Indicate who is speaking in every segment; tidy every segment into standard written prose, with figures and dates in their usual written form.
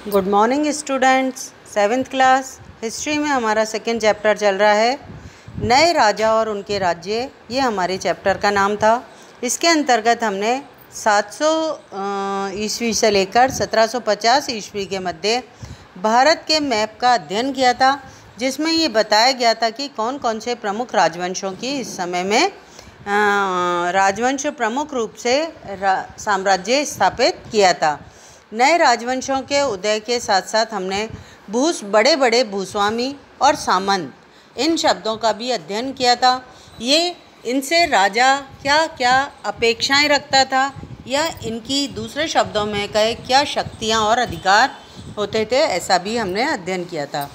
Speaker 1: Good morning students. 7th class history में हमारा second chapter चल रहा है नए राजा और उनके राज्य। ये हमारे चैप्टर का नाम था। इसके अंतर्गत हमने 700 ईस्वी से लेकर 1750 ईस्वी के मध्य भारत के मैप का अध्ययन किया था, जिसमें ये बताया गया था कि कौन कौन से प्रमुख राजवंशों की इस समय में राजवंश प्रमुख रूप से साम्राज्य स्थापित किया था। नए राजवंशों के उदय के साथ साथ हमने बड़े बड़े भूस्वामी और सामंत इन शब्दों का भी अध्ययन किया था। ये इनसे राजा क्या क्या अपेक्षाएं रखता था या इनकी दूसरे शब्दों में कहे क्या शक्तियां और अधिकार होते थे, ऐसा भी हमने अध्ययन किया था।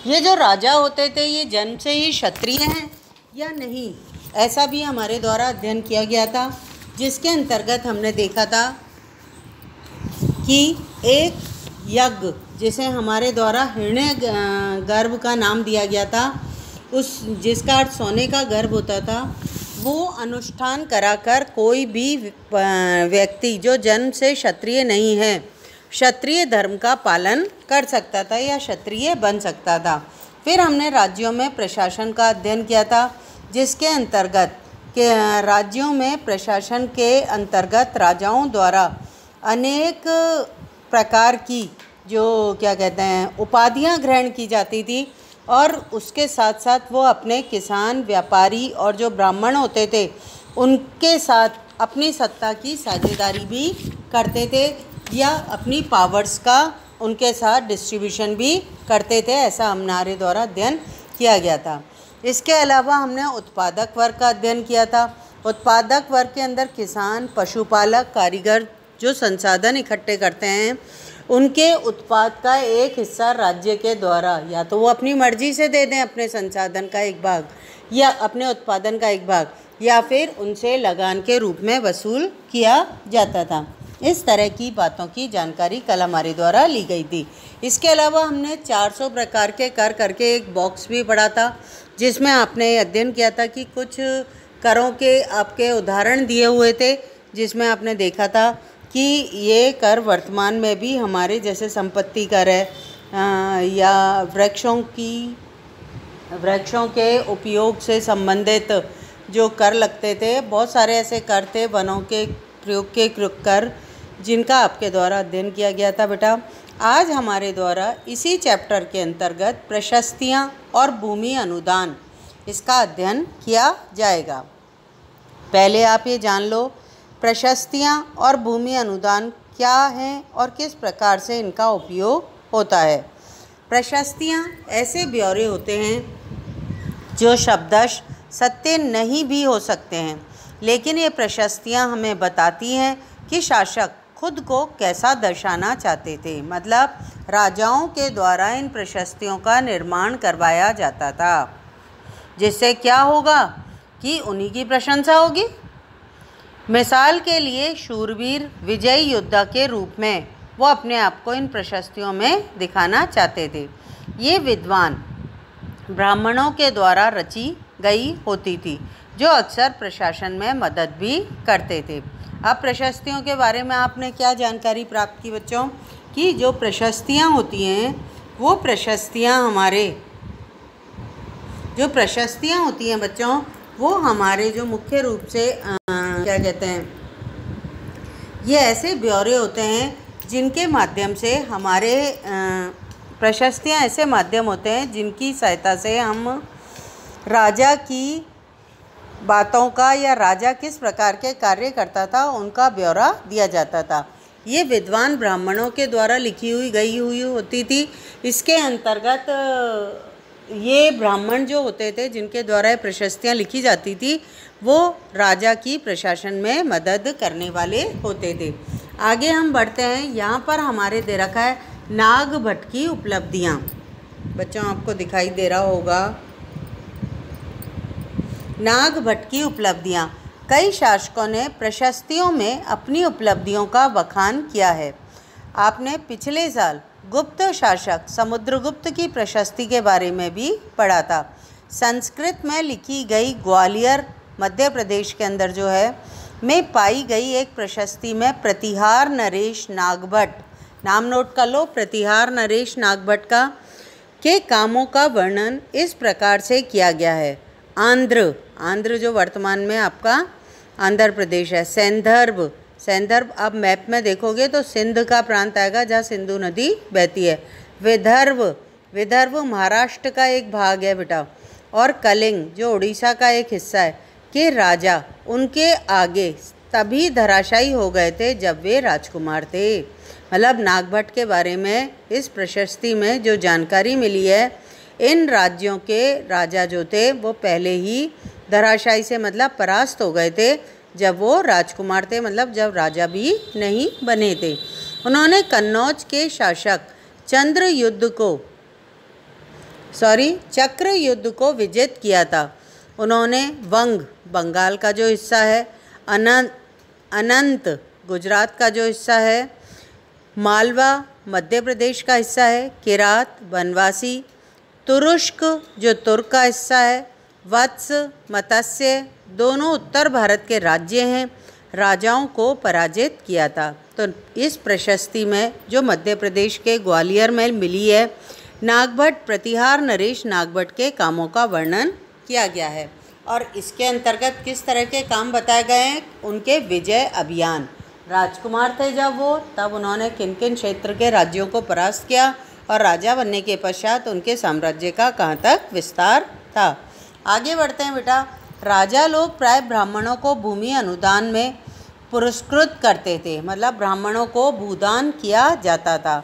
Speaker 1: ये जो राजा होते थे ये जन्म से ही क्षत्रिय हैं या नहीं, ऐसा भी हमारे द्वारा अध्ययन किया गया था, जिसके अंतर्गत हमने देखा था कि एक यज्ञ जिसे हमारे द्वारा हिरण्य गर्भ का नाम दिया गया था, जिसका अर्थ सोने का गर्भ होता था, वो अनुष्ठान कराकर कोई भी व्यक्ति जो जन्म से क्षत्रिय नहीं है क्षत्रिय धर्म का पालन कर सकता था या क्षत्रिय बन सकता था। फिर हमने राज्यों में प्रशासन का अध्ययन किया था, जिसके अंतर्गत के राज्यों में प्रशासन के अंतर्गत राजाओं द्वारा अनेक प्रकार की जो क्या कहते हैं उपाधियां ग्रहण की जाती थी, और उसके साथ साथ वो अपने किसान, व्यापारी और जो ब्राह्मण होते थे उनके साथ अपनी सत्ता की साझेदारी भी करते थे या अपनी पावर्स का उनके साथ डिस्ट्रीब्यूशन भी करते थे। ऐसा हमारे द्वारा अध्ययन किया गया था। इसके अलावा हमने उत्पादक वर्ग का अध्ययन किया था। उत्पादक वर्ग के अंदर किसान, पशुपालक, कारीगर जो संसाधन इकट्ठे करते हैं, उनके उत्पाद का एक हिस्सा राज्य के द्वारा या तो वो अपनी मर्जी से दे दें अपने संसाधन का एक भाग या अपने उत्पादन का एक भाग, या फिर उनसे लगान के रूप में वसूल किया जाता था। इस तरह की बातों की जानकारी कल हमारे द्वारा ली गई थी। इसके अलावा हमने 400 प्रकार के कर करके एक बॉक्स भी पढ़ा था, जिसमें आपने अध्ययन किया था कि कुछ करों के आपके उदाहरण दिए हुए थे, जिसमें आपने देखा था कि ये कर वर्तमान में भी हमारे जैसे संपत्ति कर है या वृक्षों के उपयोग से संबंधित जो कर लगते थे, बहुत सारे ऐसे कर थे, वनों के प्रयोग के कर, जिनका आपके द्वारा अध्ययन किया गया था। बेटा आज हमारे द्वारा इसी चैप्टर के अंतर्गत प्रशस्तियाँ और भूमि अनुदान इसका अध्ययन किया जाएगा। पहले आप ये जान लो प्रशस्तियाँ और भूमि अनुदान क्या हैं और किस प्रकार से इनका उपयोग होता है। प्रशस्तियाँ ऐसे ब्यौरे होते हैं जो शब्दश सत्य नहीं भी हो सकते हैं, लेकिन ये प्रशस्तियाँ हमें बताती हैं कि शासक खुद को कैसा दर्शाना चाहते थे। मतलब राजाओं के द्वारा इन प्रशस्तियों का निर्माण करवाया जाता था, जिससे क्या होगा कि उन्हीं की प्रशंसा होगी। मिसाल के लिए शूरवीर, विजयी योद्धा के रूप में वो अपने आप को इन प्रशस्तियों में दिखाना चाहते थे। ये विद्वान ब्राह्मणों के द्वारा रची गई होती थी, जो अक्सर प्रशासन में मदद भी करते थे। अब प्रशस्तियों के बारे में आपने क्या जानकारी प्राप्त की बच्चों, कि जो प्रशस्तियाँ होती हैं वो प्रशस्तियाँ बच्चों वो हमारे जो मुख्य रूप से क्या कहते हैं, ये ऐसे ब्यौरे होते हैं जिनके माध्यम से हमारे प्रशस्तियाँ ऐसे माध्यम होते हैं जिनकी सहायता से हम राजा की बातों का या राजा किस प्रकार के कार्य करता था उनका ब्यौरा दिया जाता था। ये विद्वान ब्राह्मणों के द्वारा लिखी गई होती थी। इसके अंतर्गत ये ब्राह्मण जो होते थे जिनके द्वारा ये प्रशस्तियाँ लिखी जाती थी, वो राजा की प्रशासन में मदद करने वाले होते थे। आगे हम बढ़ते हैं। यहाँ पर हमारे दे रखा है नागभट्ट की उपलब्धियाँ। बच्चों आपको दिखाई दे रहा होगा नागभट्ट की उपलब्धियाँ। कई शासकों ने प्रशस्तियों में अपनी उपलब्धियों का बखान किया है। आपने पिछले साल गुप्त शासक समुद्रगुप्त की प्रशस्ति के बारे में भी पढ़ा था। संस्कृत में लिखी गई ग्वालियर मध्य प्रदेश के अंदर जो है में पाई गई एक प्रशस्ति में प्रतिहार नरेश नागभट्ट नाम नोट कर लो। प्रतिहार नरेश नागभट्ट का के कामों का वर्णन इस प्रकार से किया गया है। आंध्र, आंध्र जो वर्तमान में आपका आंध्र प्रदेश है। सैंदर्भ, सैंदर्भ आप मैप में देखोगे तो सिंध का प्रांत आएगा जहाँ सिंधु नदी बहती है। विदर्भ, विदर्भ महाराष्ट्र का एक भाग है बेटा। और कलिंग जो उड़ीसा का एक हिस्सा है के राजा उनके आगे तभी धराशायी हो गए थे जब वे राजकुमार थे। मतलब नागभट्ट के बारे में इस प्रशस्ति में जो जानकारी मिली है, इन राज्यों के राजा जो थे वो पहले ही धराशायी से मतलब परास्त हो गए थे जब वो राजकुमार थे, मतलब जब राजा भी नहीं बने थे। उन्होंने कन्नौज के शासक चक्र युद्ध को विजित किया था। उन्होंने वंग, बंगाल का जो हिस्सा है, अनंत गुजरात का जो हिस्सा है, मालवा मध्य प्रदेश का हिस्सा है, किरात बनवासी, तुरुष्क जो तुर्क का हिस्सा है, वत्स मत्स्य दोनों उत्तर भारत के राज्य हैं, राजाओं को पराजित किया था। तो इस प्रशस्ति में जो मध्य प्रदेश के ग्वालियर में मिली है, नागभट्ट प्रतिहार नरेश नागभट्ट के कामों का वर्णन किया गया है। और इसके अंतर्गत किस तरह के काम बताए गए हैं? उनके विजय अभियान। राजकुमार थे जब वो, तब उन्होंने किन किन क्षेत्र के राज्यों को परास्त किया और राजा बनने के पश्चात उनके साम्राज्य का कहाँ तक विस्तार था। आगे बढ़ते हैं बेटा। राजा लोग प्राय ब्राह्मणों को भूमि अनुदान में पुरस्कृत करते थे, मतलब ब्राह्मणों को भूदान किया जाता था।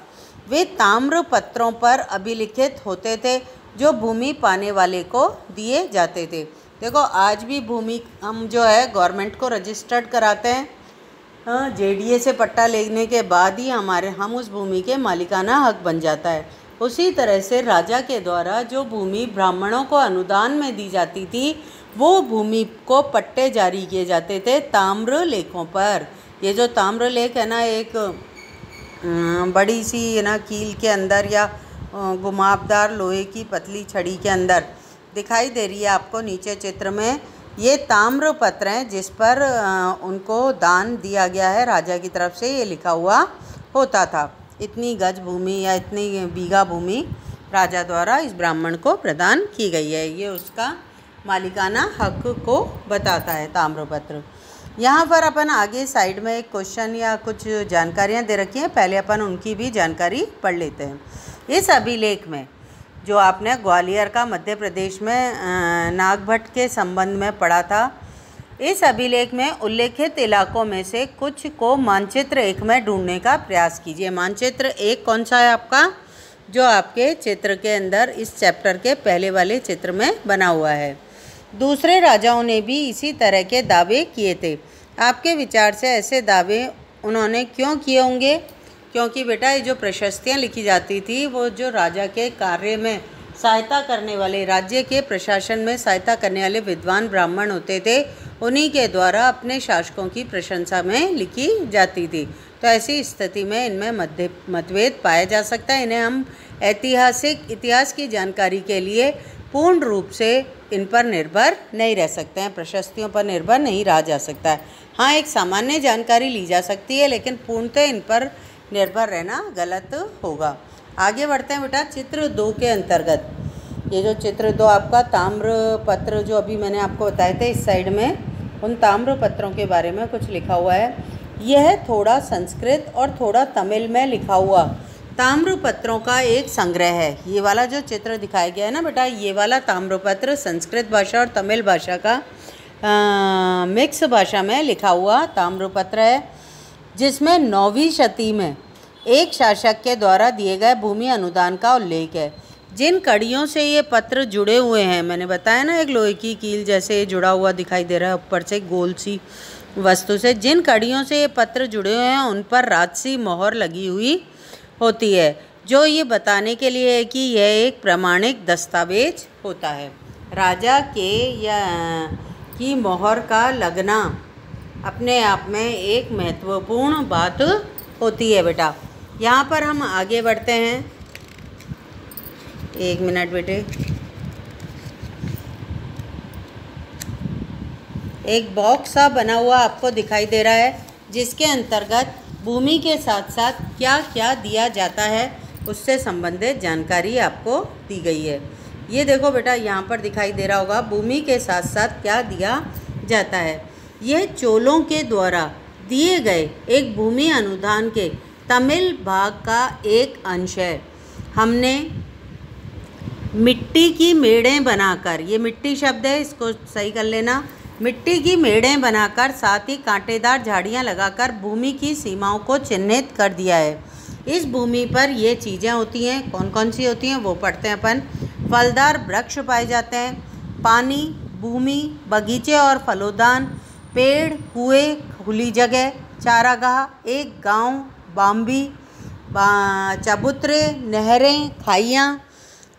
Speaker 1: वे ताम्र पत्रों पर अभिलिखित होते थे जो भूमि पाने वाले को दिए जाते थे। देखो आज भी भूमि हम जो है गवर्नमेंट को रजिस्टर्ड कराते हैं, जेडीए से पट्टा लेने के बाद ही हम उस भूमि के मालिकाना हक बन जाता है। उसी तरह से राजा के द्वारा जो भूमि ब्राह्मणों को अनुदान में दी जाती थी, वो भूमि को पट्टे जारी किए जाते थे ताम्र लेखों पर। ये जो ताम्र लेख है ना, एक बड़ी सी है ना कील के अंदर या घुमावदार लोहे की पतली छड़ी के अंदर दिखाई दे रही है आपको नीचे चित्र में। ये ताम्र पत्र हैं जिस पर उनको दान दिया गया है राजा की तरफ से, ये लिखा हुआ होता था। इतनी गज भूमि या इतनी बीघा भूमि राजा द्वारा इस ब्राह्मण को प्रदान की गई है, ये उसका मालिकाना हक को बताता है ताम्रपत्र। यहाँ पर अपन आगे साइड में एक क्वेश्चन या कुछ जानकारियाँ दे रखी हैं, पहले अपन उनकी भी जानकारी पढ़ लेते हैं। इस अभिलेख में जो आपने ग्वालियर का मध्य प्रदेश में नागभट्ट के संबंध में पढ़ा था, इस अभिलेख में उल्लेखित इलाकों में से कुछ को मानचित्र 1 में ढूंढने का प्रयास कीजिए। मानचित्र 1 कौन सा है आपका? जो आपके चित्र के अंदर इस चैप्टर के पहले वाले चित्र में बना हुआ है। दूसरे राजाओं ने भी इसी तरह के दावे किए थे। आपके विचार से ऐसे दावे उन्होंने क्यों किए होंगे? क्योंकि बेटा ये जो प्रशस्तियाँ लिखी जाती थी वो जो राजा के कार्य में सहायता करने वाले, राज्य के प्रशासन में सहायता करने वाले विद्वान ब्राह्मण होते थे, उन्हीं के द्वारा अपने शासकों की प्रशंसा में लिखी जाती थी। तो ऐसी स्थिति में इनमें मतभेद पाया जा सकता है। इन्हें हम इतिहास की जानकारी के लिए पूर्ण रूप से इन पर निर्भर नहीं रह सकते हैं, प्रशस्तियों पर निर्भर नहीं रहा जा सकता है। हाँ, एक सामान्य जानकारी ली जा सकती है, लेकिन पूर्णतः इन पर निर्भर रहना गलत होगा। आगे बढ़ते हैं बेटा। चित्र 2 के अंतर्गत, ये जो चित्र 2 आपका ताम्र पत्र जो अभी मैंने आपको बताए थे, इस साइड में उन ताम्र पत्रों के बारे में कुछ लिखा हुआ है। यह थोड़ा संस्कृत और थोड़ा तमिल में लिखा हुआ ताम्र पत्रों का एक संग्रह है। ये वाला जो चित्र दिखाया गया है ना बेटा, ये वाला ताम्रपत्र संस्कृत भाषा और तमिल भाषा का मिक्स भाषा में लिखा हुआ ताम्रपत्र है, जिसमें 9वीं शती में एक शासक के द्वारा दिए गए भूमि अनुदान का उल्लेख है। जिन कड़ियों से ये पत्र जुड़े हुए हैं, मैंने बताया ना एक लोहे की कील जैसे जुड़ा हुआ दिखाई दे रहा है ऊपर से गोल सी वस्तु से, जिन कड़ियों से ये पत्र जुड़े हुए हैं उन पर राजसी मोहर लगी हुई होती है, जो ये बताने के लिए है कि यह एक प्रमाणिक दस्तावेज होता है। राजा के या की मोहर का लगना अपने आप में एक महत्वपूर्ण बात होती है बेटा। यहाँ पर हम आगे बढ़ते हैं। 1 मिनट बेटे। एक बॉक्स सा बना हुआ आपको दिखाई दे रहा है, जिसके अंतर्गत भूमि के साथ साथ क्या क्या दिया जाता है उससे संबंधित जानकारी आपको दी गई है। ये देखो बेटा, यहाँ पर दिखाई दे रहा होगा भूमि के साथ साथ क्या दिया जाता है। यह चोलों के द्वारा दिए गए एक भूमि अनुदान के तमिल भाग का एक अंश है। हमने मिट्टी की मेड़ें बनाकर, ये मिट्टी शब्द है, इसको सही कर लेना, मिट्टी की मेड़ें बनाकर साथ ही कांटेदार झाड़ियाँ लगाकर भूमि की सीमाओं को चिन्हित कर दिया है। इस भूमि पर ये चीज़ें होती हैं, कौन कौन सी होती हैं वो पढ़ते हैं अपन। फलदार वृक्ष पाए जाते हैं, पानी, भूमि, बगीचे और फलोदान, पेड़, कुएं, खुली जगह, चारागाह, एक गांव, बाम्बी, चबूतरे, नहरें, खाइयाँ,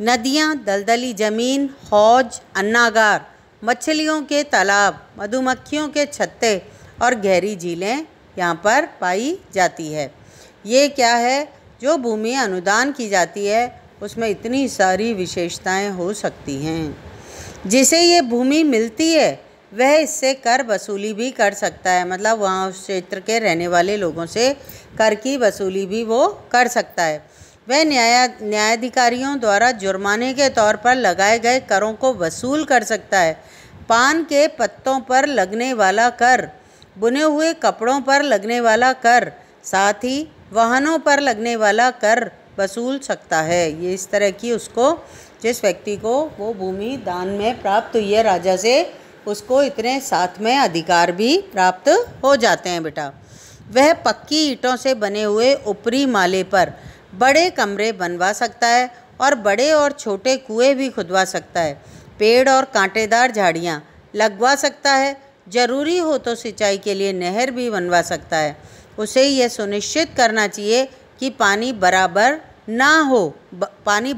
Speaker 1: नदियाँ, दलदली ज़मीन, हौज, अन्नागार, मछलियों के तालाब, मधुमक्खियों के छत्ते और गहरी झीलें यहाँ पर पाई जाती है। ये क्या है, जो भूमि अनुदान की जाती है उसमें इतनी सारी विशेषताएं हो सकती हैं। जिसे ये भूमि मिलती है वह इससे कर वसूली भी कर सकता है, मतलब वहाँ उस क्षेत्र के रहने वाले लोगों से कर की वसूली भी वो कर सकता है। वह न्यायाधिकारियों द्वारा जुर्माने के तौर पर लगाए गए करों को वसूल कर सकता है। पान के पत्तों पर लगने वाला कर, बुने हुए कपड़ों पर लगने वाला कर, साथ ही वाहनों पर लगने वाला कर वसूल सकता है। ये इस तरह की उसको, जिस व्यक्ति को वो भूमि दान में प्राप्त हुई है राजा से, उसको इतने साथ में अधिकार भी प्राप्त हो जाते हैं बेटा। वह पक्की ईंटों से बने हुए ऊपरी माले पर बड़े कमरे बनवा सकता है और बड़े और छोटे कुएं भी खुदवा सकता है। पेड़ और कांटेदार झाड़ियाँ लगवा सकता है। ज़रूरी हो तो सिंचाई के लिए नहर भी बनवा सकता है। उसे यह सुनिश्चित करना चाहिए कि पानी बराबर ना हो, पानी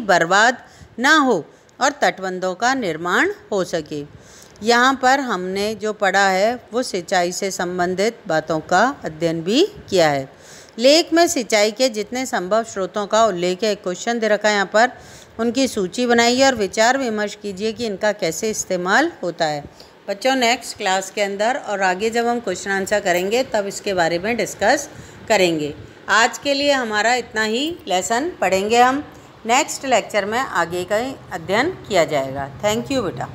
Speaker 1: बर्बाद ना हो और तटबंधों का निर्माण हो सके। यहाँ पर हमने जो पढ़ा है वो सिंचाई से संबंधित बातों का अध्ययन भी किया है। लेख में सिंचाई के जितने संभव स्रोतों का उल्लेख है, क्वेश्चन दे रखा है यहाँ पर, उनकी सूची बनाइए और विचार विमर्श कीजिए कि इनका कैसे इस्तेमाल होता है। बच्चों, नेक्स्ट क्लास के अंदर और आगे जब हम क्वेश्चन आंसर करेंगे तब इसके बारे में डिस्कस करेंगे। आज के लिए हमारा इतना ही लेसन पढ़ेंगे हम। नेक्स्ट लेक्चर में आगे का अध्ययन किया जाएगा। थैंक यू बेटा।